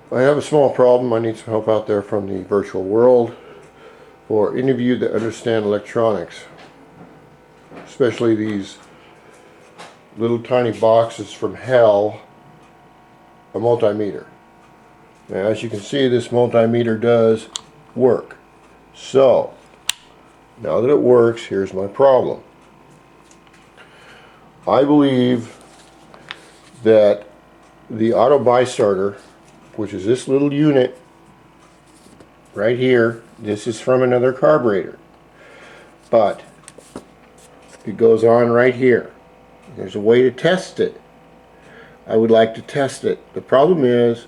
I have a small problem. I need some help out there from the virtual world for any of you that understand electronics, especially these little tiny boxes from hell, a multimeter. Now, as you can see, this multimeter does work. So, now that it works, here's my problem. I believe that the auto buy starter, which is this little unit right here, this is from another carburetor, but it goes on right here. There's a way to test it. I would like to test it. The problem is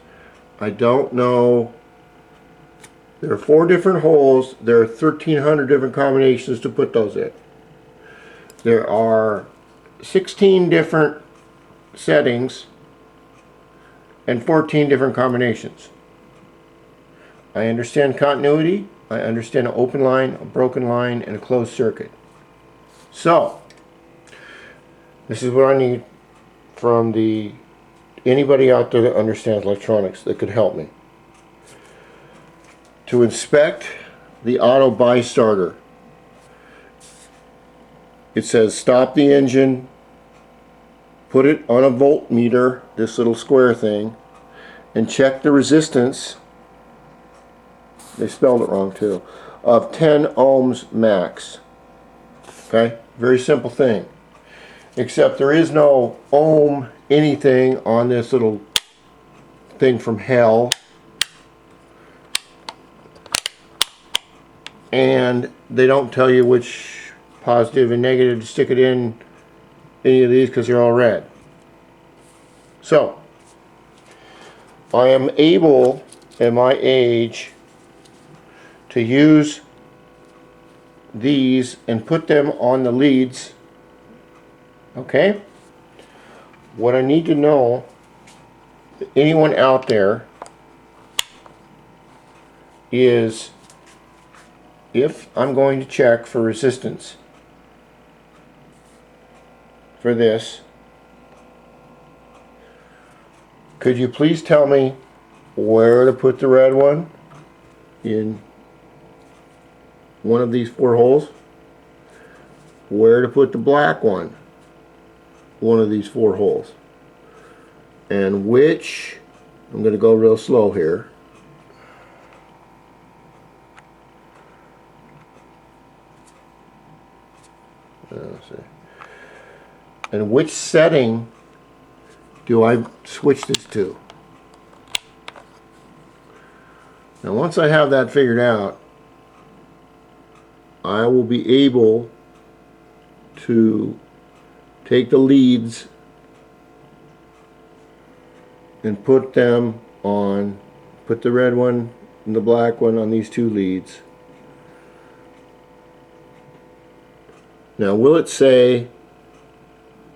I don't know. There are 4 different holes. There are 1,300 different combinations to put those in. There are 16 different settings and 14 different combinations. I understand continuity. I understand an open line, a broken line, and a closed circuit. So, this is what I need from anybody out there that understands electronics that could help me. To inspect the auto buy starter, it says stop the engine, put it on a voltmeter, this little square thing, and check the resistance, they spelled it wrong too, of 10 ohms max. Okay, very simple thing. Except there is no ohm anything on this little thing from hell. And they don't tell you which positive and negative to stick it in any of these because they're all red. So, I am able at my age to use these and put them on the leads. Okay? What I need to know, anyone out there, is if I'm going to check for resistance for this, could you please tell me where to put the red one in one of these 4 holes, where to put the black one of these 4 holes, and which, I'm going to go real slow here, let's see, and which setting do I switch this to. Now once I have that figured out, I will be able to take the leads and put them on, put the red one and the black one on these 2 leads. Now will it say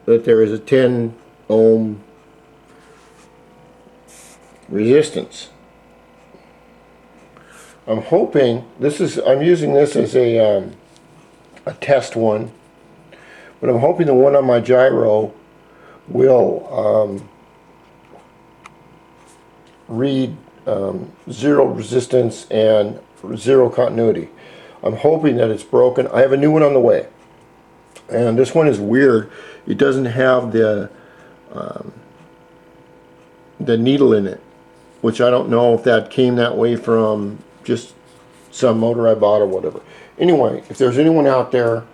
that there is a 10 ohm resistance? I'm hoping I'm using this as a test one, but I'm hoping the one on my gyro will read 0 resistance and 0 continuity. I'm hoping that it's broken. I have a new one on the way, and this one is weird. It doesn't have the needle in it, which I don't know if that came that way from just some motor I bought or whatever. Anyway, if there's anyone out there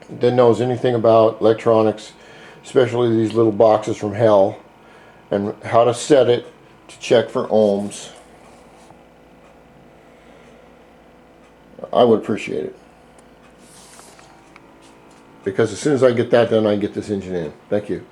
that knows anything about electronics, especially these little boxes from hell, and how to set it to check for ohms, I would appreciate it. Because as soon as I get that done, I can get this engine in. Thank you.